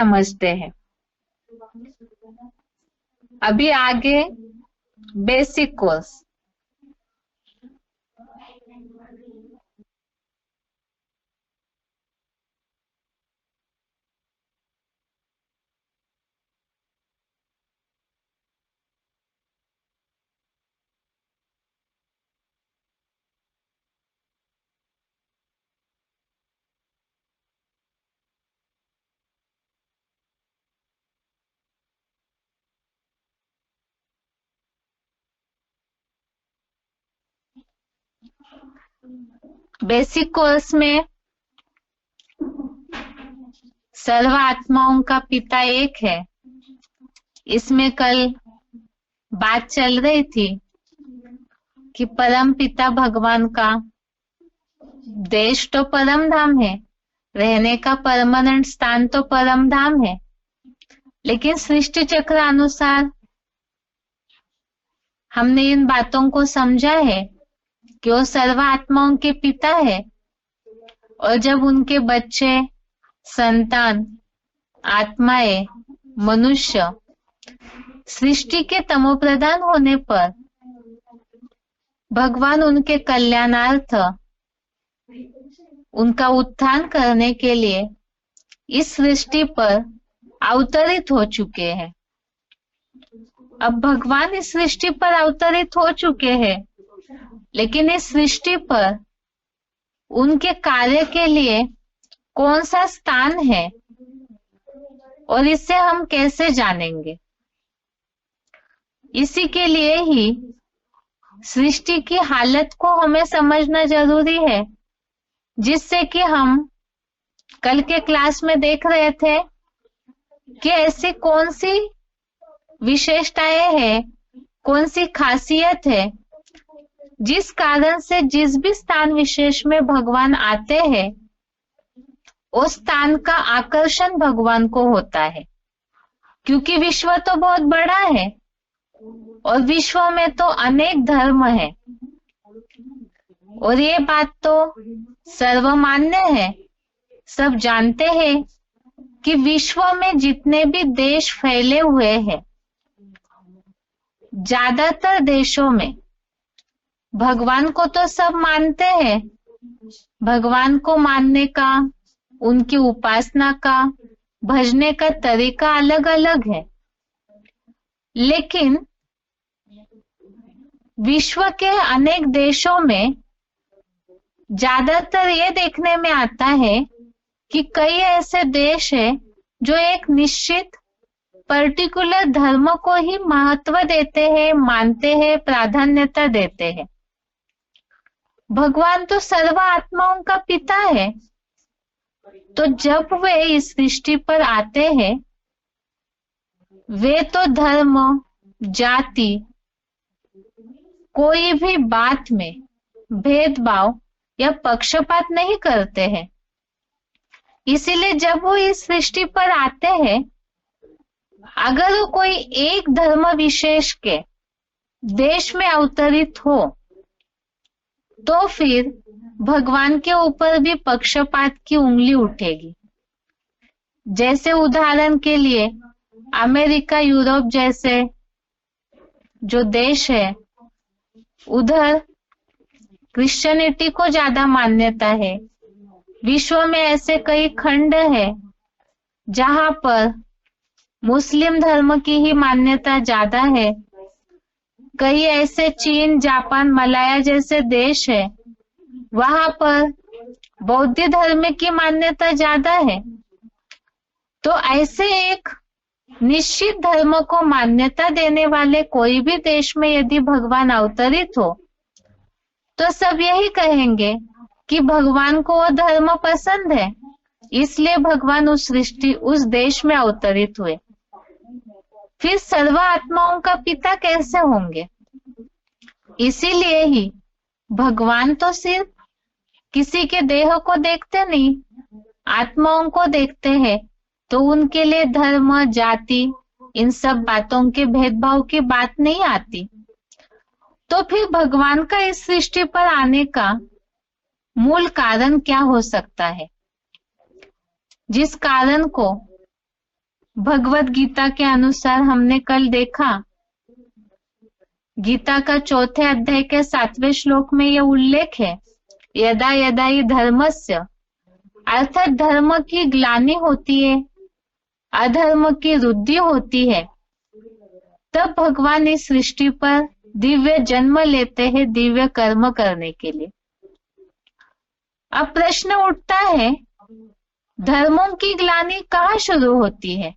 समझते हैं। अभी आगे बेसिक कोर्स। बेसिक कोर्स में सर्व आत्माओं का पिता एक है। इसमें कल बात चल रही थी कि परम पिता भगवान का देश तो परम धाम है, रहने का परमानेंट स्थान तो परम धाम है, लेकिन सृष्टि चक्र अनुसार हमने इन बातों को समझा है कि वो सर्व आत्माओं के पिता है। और जब उनके बच्चे, संतान, आत्माएं, मनुष्य सृष्टि के तमोप्रधान होने पर भगवान उनके कल्याणार्थ उनका उत्थान करने के लिए इस सृष्टि पर अवतरित हो चुके हैं। अब भगवान इस सृष्टि पर अवतरित हो चुके हैं, लेकिन इस सृष्टि पर उनके कार्य के लिए कौन सा स्थान है और इसे हम कैसे जानेंगे? इसी के लिए ही सृष्टि की हालत को हमें समझना जरूरी है, जिससे कि हम कल के क्लास में देख रहे थे कि ऐसी कौन सी विशेषताएं हैं, कौन सी खासियत है, जिस कारण से जिस भी स्थान विशेष में भगवान आते हैं उस स्थान का आकर्षण भगवान को होता है। क्योंकि विश्व तो बहुत बड़ा है और विश्व में तो अनेक धर्म है, और ये बात तो सर्वमान्य है। सब जानते हैं कि विश्व में जितने भी देश फैले हुए हैं, ज्यादातर देशों में भगवान को तो सब मानते हैं। भगवान को मानने का, उनकी उपासना का, भजने का तरीका अलग अलग है, लेकिन विश्व के अनेक देशों में ज्यादातर ये देखने में आता है कि कई ऐसे देश हैं जो एक निश्चित पर्टिकुलर धर्म को ही महत्व देते हैं, मानते हैं, प्राधान्यता देते हैं। भगवान तो सर्व आत्माओं का पिता है, तो जब वे इस सृष्टि पर आते हैं वे तो धर्म, जाति, कोई भी बात में भेदभाव या पक्षपात नहीं करते हैं। इसीलिए जब वो इस सृष्टि पर आते हैं, अगर वो कोई एक धर्म विशेष के देश में अवतरित हो तो फिर भगवान के ऊपर भी पक्षपात की उंगली उठेगी। जैसे उदाहरण के लिए अमेरिका, यूरोप जैसे जो देश है, उधर क्रिश्चियनिटी को ज्यादा मान्यता है। विश्व में ऐसे कई खंड है जहां पर मुस्लिम धर्म की ही मान्यता ज्यादा है। कई ऐसे चीन, जापान, मलाया जैसे देश है, वहां पर बौद्ध धर्म की मान्यता ज्यादा है। तो ऐसे एक निश्चित धर्म को मान्यता देने वाले कोई भी देश में यदि भगवान अवतरित हो तो सब यही कहेंगे कि भगवान को वो धर्म पसंद है, इसलिए भगवान उस सृष्टि, उस देश में अवतरित हुए। फिर सर्व आत्माओं का पिता कैसे होंगे? इसीलिए ही भगवान तो सिर्फ किसी के देह को देखते नहीं, आत्माओं को देखते हैं। तो उनके लिए धर्म, जाति, इन सब बातों के भेदभाव की बात नहीं आती। तो फिर भगवान का इस सृष्टि पर आने का मूल कारण क्या हो सकता है, जिस कारण को भगवत गीता के अनुसार हमने कल देखा, गीता का 4थे अध्याय के 7वें श्लोक में यह उल्लेख है, यदा यदा ही धर्मस्य, अर्थात धर्म की ग्लानि होती है, अधर्म की वृद्धि होती है, तब भगवान इस सृष्टि पर दिव्य जन्म लेते हैं दिव्य कर्म करने के लिए। अब प्रश्न उठता है, धर्मों की ग्लानि कहाँ शुरू होती है?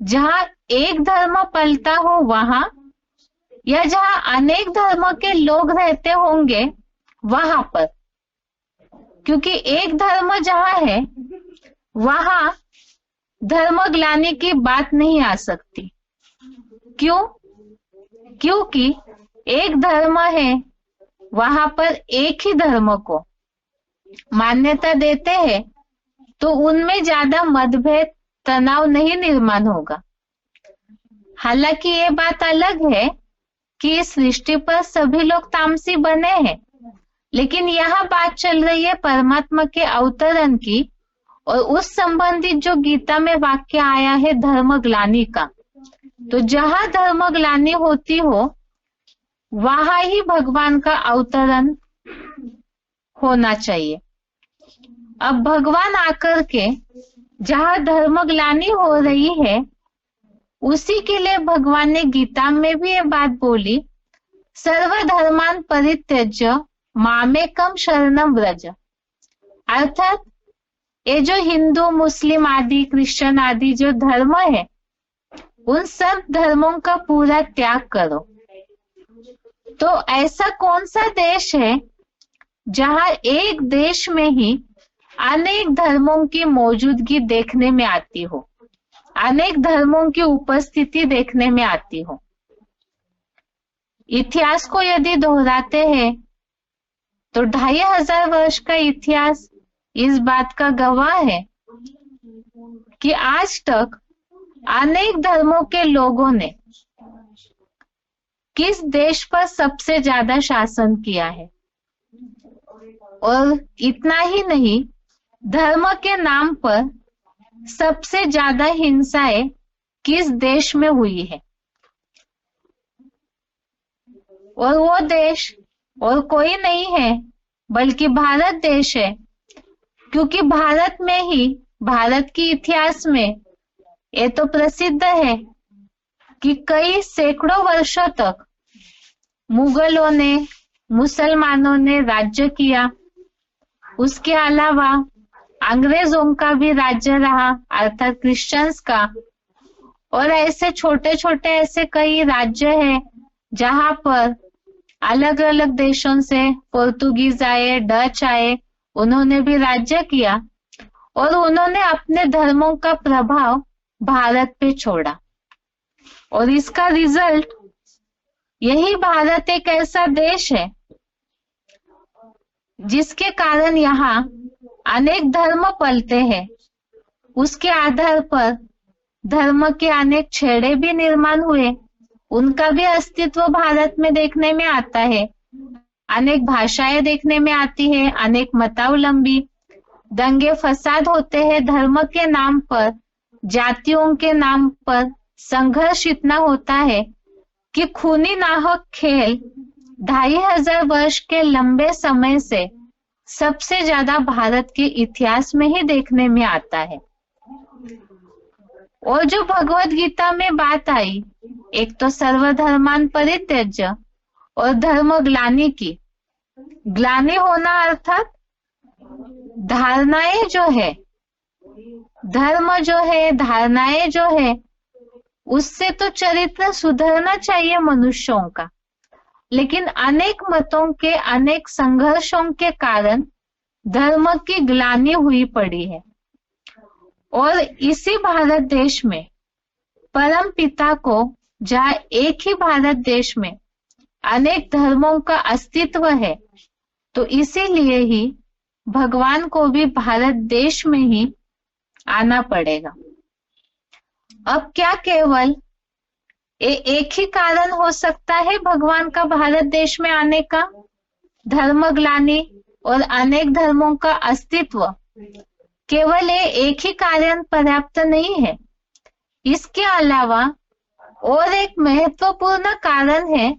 जहां एक धर्म पलता हो वहां, या जहां अनेक धर्म के लोग रहते होंगे वहां पर? क्योंकि एक धर्म जहां है वहां धर्म ग्लानि की बात नहीं आ सकती। क्यों? क्योंकि एक धर्म है, वहां पर एक ही धर्म को मान्यता देते हैं, तो उनमें ज्यादा मतभेद तनाव नहीं निर्माण होगा। हालांकि ये बात अलग है कि इस सृष्टि पर सभी लोग तामसी बने हैं, लेकिन यहाँ बात चल रही है परमात्मा के अवतरण की, और उस संबंधित जो गीता में वाक्य आया है धर्म ग्लानि का। तो जहां धर्म ग्लानि होती हो वहां ही भगवान का अवतरण होना चाहिए। अब भगवान आकर के जहां धर्म ग्लानि हो रही है उसी के लिए भगवान ने गीता में भी ये बात बोली, सर्वधर्मान परित्यज्य मामेकम शरणम व्रज। अर्थात ये जो हिंदू मुस्लिम आदि क्रिश्चियन आदि जो धर्म है उन सब धर्मों का पूरा त्याग करो। तो ऐसा कौन सा देश है जहां एक देश में ही अनेक धर्मों की मौजूदगी देखने में आती हो, अनेक धर्मों की उपस्थिति देखने में आती हो? इतिहास को यदि दोहराते हैं तो 2500 वर्ष का इतिहास इस बात का गवाह है कि आज तक अनेक धर्मों के लोगों ने किस देश पर सबसे ज्यादा शासन किया है, और इतना ही नहीं, धर्म के नाम पर सबसे ज्यादा हिंसाएं किस देश में हुई है। और वो देश और कोई नहीं है बल्कि भारत देश है, क्योंकि भारत में ही, भारत के इतिहास में ये तो प्रसिद्ध है कि कई सैकड़ों वर्षों तक मुगलों ने, मुसलमानों ने राज्य किया। उसके अलावा अंग्रेजों का भी राज्य रहा, अर्थात क्रिश्चियंस का। और ऐसे छोटे छोटे ऐसे कई राज्य हैं जहां पर अलग अलग देशों से पोर्तुगीज आए, डच आए, उन्होंने भी राज्य किया और उन्होंने अपने धर्मों का प्रभाव भारत पे छोड़ा। और इसका रिजल्ट यही, भारत एक ऐसा देश है जिसके कारण यहाँ अनेक धर्म पलते हैं। उसके आधार पर धर्म के अनेक छेड़े भी निर्माण हुए, उनका भी अस्तित्व भारत में देखने में आता है। अनेक भाषाएं देखने में आती है, अनेक मतावलंबी दंगे फसाद होते हैं धर्म के नाम पर, जातियों के नाम पर संघर्ष इतना होता है कि खूनी नाहक खेल 2500 वर्ष के लंबे समय से सबसे ज्यादा भारत के इतिहास में ही देखने में आता है। और जो भगवत गीता में बात आई, एक तो सर्वधर्मान परित्यज्य और धर्म ग्लानि की। ग्लानि होना अर्थात धारणाएं जो है, धर्म जो है, धारणाएं जो है, उससे तो चरित्र सुधरना चाहिए मनुष्यों का, लेकिन अनेक मतों के, अनेक संघर्षों के कारण धर्म की ग्लानि हुई पड़ी है। और इसी भारत देश में परम पिता को, जहाँ एक ही भारत देश में अनेक धर्मों का अस्तित्व है, तो इसीलिए ही भगवान को भी भारत देश में ही आना पड़ेगा। अब क्या केवल एक ही कारण हो सकता है भगवान का भारत देश में आने का? धर्म ग्लानि और अनेक धर्मों का अस्तित्व, केवल ये एक ही कारण पर्याप्त नहीं है। इसके अलावा और एक महत्वपूर्ण कारण है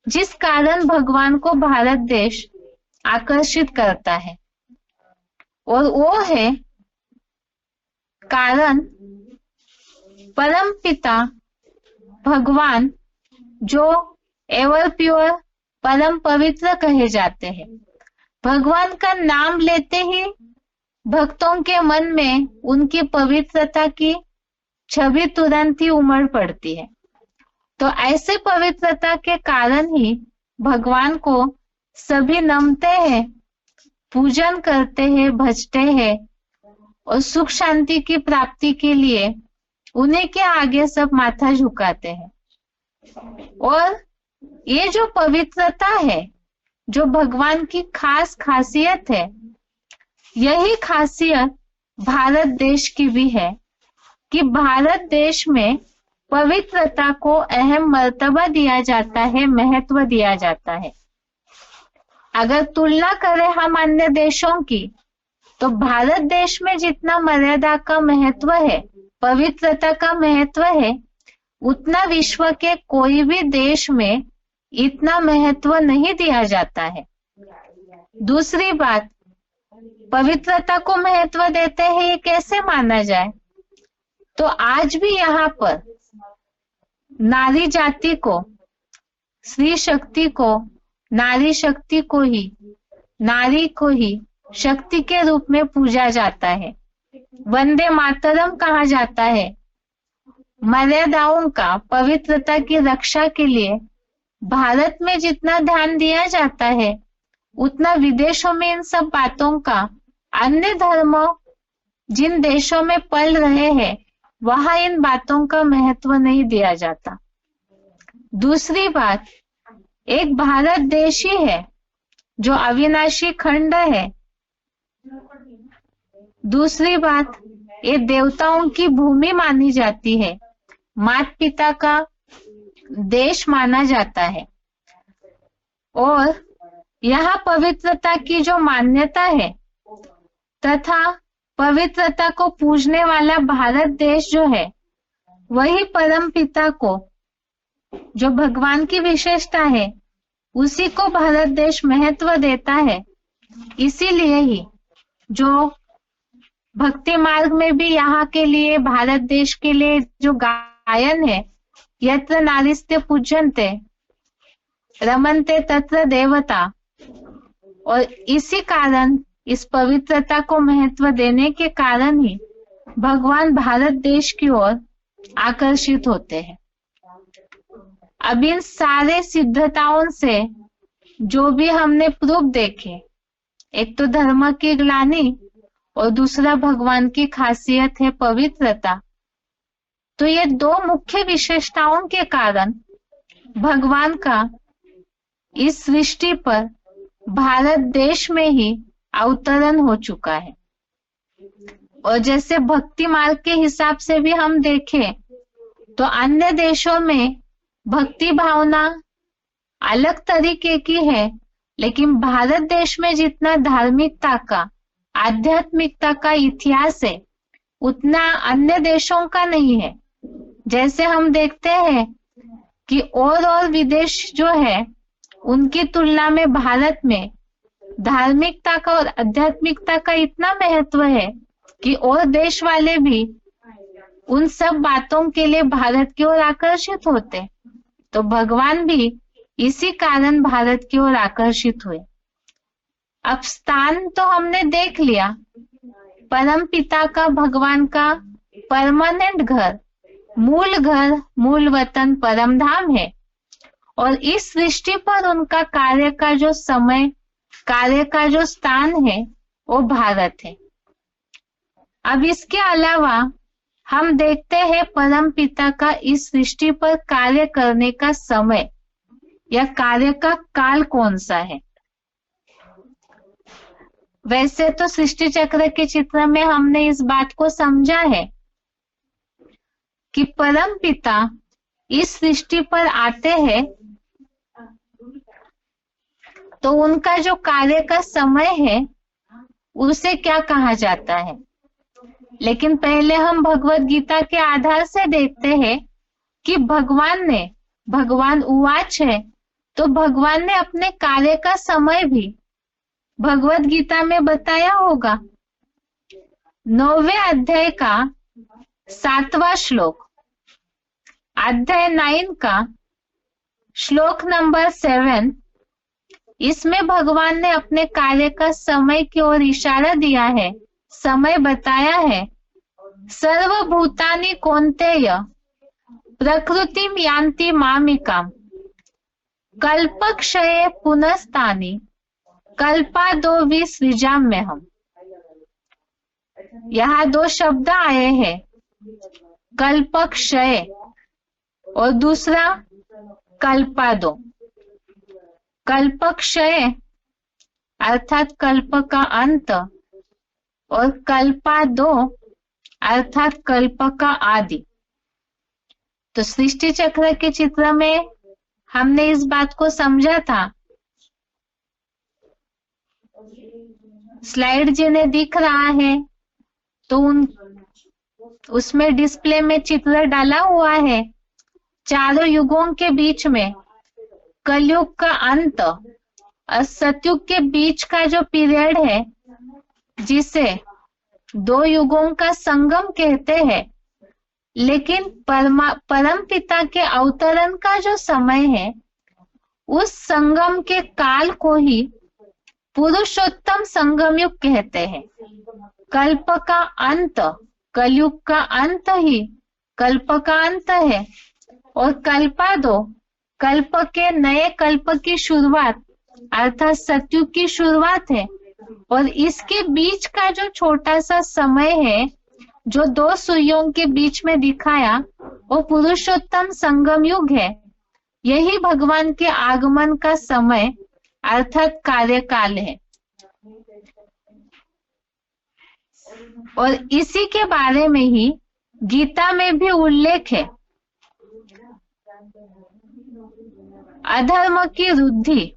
जिस कारण भगवान को भारत देश आकर्षित करता है, और वो है कारण परम पिता भगवान जो एवर प्योर परम पवित्र कहे जाते हैं। भगवान का नाम लेते ही भक्तों के मन में उनकी पवित्रता की छवि तुरंत ही उमड़ पड़ती है। तो ऐसे पवित्रता के कारण ही भगवान को सभी नमते हैं, पूजन करते हैं, भजते हैं और सुख शांति की प्राप्ति के लिए उन्हीं के आगे सब माथा झुकाते हैं। और ये जो पवित्रता है, जो भगवान की खास खासियत है, यही खासियत भारत देश की भी है कि भारत देश में पवित्रता को अहम मर्तबा दिया जाता है, महत्व दिया जाता है। अगर तुलना करें हम अन्य देशों की, तो भारत देश में जितना मर्यादा का महत्व है, पवित्रता का महत्व है, उतना विश्व के कोई भी देश में इतना महत्व नहीं दिया जाता है। दूसरी बात, पवित्रता को महत्व देते हैं ये कैसे माना जाए? तो आज भी यहाँ पर नारी जाति को, स्त्री शक्ति को, नारी शक्ति को ही, नारी को ही शक्ति के रूप में पूजा जाता है। वंदे मातरम कहा जाता है। मर्यादाओं का, पवित्रता की रक्षा के लिए भारत में जितना ध्यान दिया जाता है, उतना विदेशों में इन सब बातों का, अन्य धर्मों जिन देशों में पल रहे हैं वहां इन बातों का महत्व नहीं दिया जाता। दूसरी बात, एक भारत देश ही है जो अविनाशी खंड है। दूसरी बात, ये देवताओं की भूमि मानी जाती है, माता पिता का देश माना जाता है। और यहाँ पवित्रता की जो मान्यता है तथा पवित्रता को पूजने वाला भारत देश जो है, वही परम पिता को, जो भगवान की विशेषता है, उसी को भारत देश महत्व देता है। इसीलिए ही जो भक्ति मार्ग में भी यहाँ के लिए, भारत देश के लिए जो गायन है, यत्र नारीस्ते पूज्यन्ते रमन्ते तत्र देवता, और इसी कारण, इस पवित्रता को महत्व देने के कारण ही भगवान भारत देश की ओर आकर्षित होते हैं। अब इन सारे सिद्धताओं से जो भी हमने प्रूफ देखे, एक तो धर्म की ग्लानि और दूसरा भगवान की खासियत है पवित्रता, तो ये दो मुख्य विशेषताओं के कारण भगवान का इस सृष्टि पर भारत देश में ही अवतरण हो चुका है। और जैसे भक्ति मार्ग के हिसाब से भी हम देखें तो अन्य देशों में भक्ति भावना अलग तरीके की है, लेकिन भारत देश में जितना धार्मिकता का, आध्यात्मिकता का इतिहास है, उतना अन्य देशों का नहीं है। जैसे हम देखते हैं कि और विदेश जो है, उनकी तुलना में भारत में धार्मिकता का और आध्यात्मिकता का इतना महत्व है कि और देश वाले भी उन सब बातों के लिए भारत की ओर आकर्षित होते। तो भगवान भी इसी कारण भारत की ओर आकर्षित हुए। अब स्थान तो हमने देख लिया, परम पिता का, भगवान का परमानेंट घर, मूल वतन परम धाम है। और इस सृष्टि पर उनका कार्य का जो समय, कार्य का जो स्थान है, वो भारत है। अब इसके अलावा हम देखते हैं परम पिता का इस सृष्टि पर कार्य करने का समय या कार्य का काल कौन सा है। वैसे तो सृष्टि चक्र के चित्र में हमने इस बात को समझा है कि परम पिता इस सृष्टि पर आते हैं तो उनका जो कार्य का समय है उसे क्या कहा जाता है। लेकिन पहले हम भगवत गीता के आधार से देखते हैं कि भगवान उवाच है, तो भगवान ने अपने कार्य का समय भी भगवत गीता में बताया होगा। 9वें अध्याय का 7वां श्लोक, अध्याय 9 का श्लोक नंबर 7, इसमें भगवान ने अपने कार्य का समय की ओर इशारा दिया है, समय बताया है। सर्वभूतानि कौन्तेय प्रकृतिम यान्ति मामिकाम कल्पक्षये पुनस्तानि कल्पादो विसृजाम्यहम्। यहाँ 2 शब्द आए हैं, कल्पक्षय और दूसरा कल्पादो। कल्पक्षय अर्थात कल्प का अंत और कल्पादो अर्थात कल्प का आदि। तो सृष्टि चक्र के चित्र में हमने इस बात को समझा था। स्लाइड जिन्हें दिख रहा है तो उसमें डिस्प्ले में चित्र डाला हुआ है। चारों युगों के बीच में कलयुग का अंत और सतयुग के बीच का जो पीरियड है, जिसे 2 युगों का संगम कहते हैं, लेकिन परम पिता के अवतरण का जो समय है, उस संगम के काल को ही पुरुषोत्तम संगम युग कहते हैं। कल्प का अंत, कलयुग का अंत ही कल्प का अंत है, और कल्पादो कल्प के नए कल्प की शुरुआत अर्थात सतयुग की शुरुआत है। और इसके बीच का जो छोटा सा समय है, जो 2 सुइयों के बीच में दिखाया, वो पुरुषोत्तम संगम युग है। यही भगवान के आगमन का समय अर्थात कार्यकाल है। और इसी के बारे में ही गीता में भी उल्लेख है। अधर्म की वृद्धि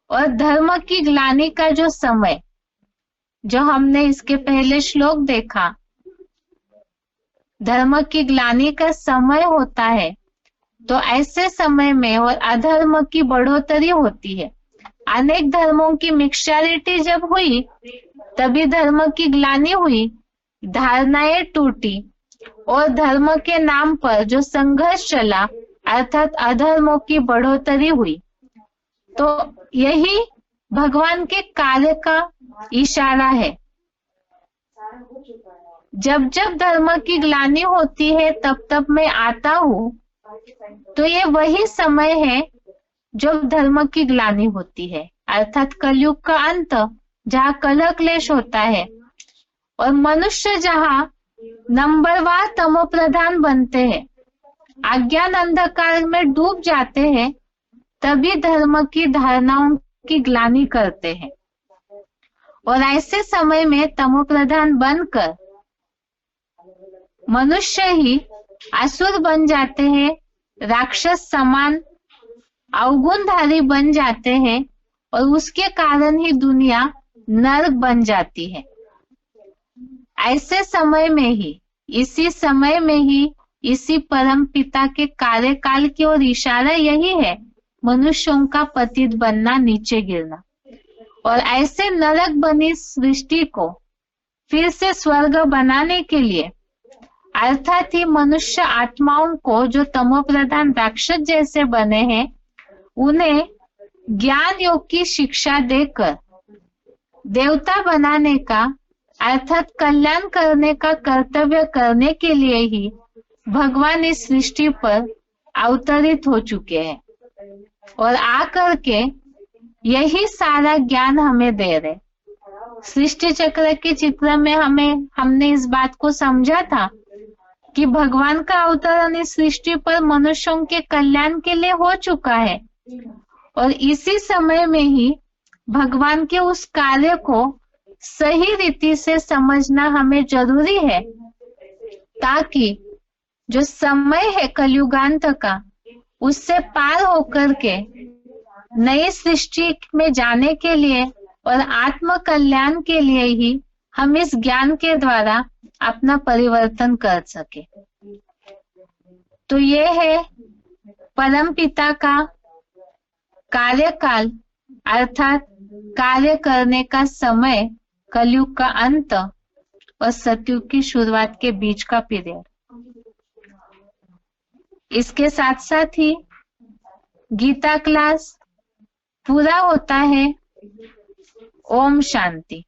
और धर्म की ग्लानि का जो समय, जो हमने इसके पहले श्लोक देखा, धर्म की ग्लानि का समय होता है, तो ऐसे समय में और अधर्म की बढ़ोतरी होती है। अनेक धर्मों की मिक्सचरिटी जब हुई, तभी धर्म की ग्लानि हुई, धारणाएं टूटी और धर्म के नाम पर जो संघर्ष चला अर्थात अधर्मों की बढ़ोतरी हुई। तो यही भगवान के कार्य का इशारा है। जब जब धर्म की ग्लानि होती है, तब तब मैं आता हूँ। तो ये वही समय है जब धर्म की ग्लानि होती है, अर्थात कलयुग का अंत, जहाँ कलह क्लेश होता है और मनुष्य जहाँ नंबरवार तमोप्रधान बनते हैं, अज्ञान अंधकार में डूब जाते हैं, तभी धर्म की धारणाओं की ग्लानि करते हैं। और ऐसे समय में तमोप्रधान बनकर मनुष्य ही असुर बन जाते हैं, राक्षस समान अवगुणधारी बन जाते हैं, और उसके कारण ही दुनिया नरक बन जाती है। ऐसे समय में ही, इसी समय में ही, इसी परम पिता के कार्यकाल की ओर इशारा यही है, मनुष्यों का पतित बनना, नीचे गिरना। और ऐसे नरक बनी सृष्टि को फिर से स्वर्ग बनाने के लिए, अर्थात ही मनुष्य आत्माओं को जो तमोप्रधान राक्षस जैसे बने हैं, उन्हें ज्ञान योग की शिक्षा देकर देवता बनाने का अर्थात कल्याण करने का कर्तव्य करने के लिए ही भगवान इस सृष्टि पर अवतरित हो चुके हैं और आकर के यही सारा ज्ञान हमें दे रहे। सृष्टि चक्र के चित्र में हमने इस बात को समझा था कि भगवान का अवतरण इस सृष्टि पर मनुष्यों के कल्याण के लिए हो चुका है, और इसी समय में ही भगवान के उस कार्य को सही रीति से समझना हमें जरूरी है, ताकि जो समय है कलयुगांत का, उससे पार होकर के नई सृष्टि में जाने के लिए और आत्म कल्याण के लिए ही हम इस ज्ञान के द्वारा अपना परिवर्तन कर सके। तो ये है परम पिता का कार्यकाल, अर्थात कार्य करने का समय, कलयुग का अंत और सतयुग की शुरुआत के बीच का पीरियड। इसके साथ साथ ही गीता क्लास पूरा होता है। ओम शांति।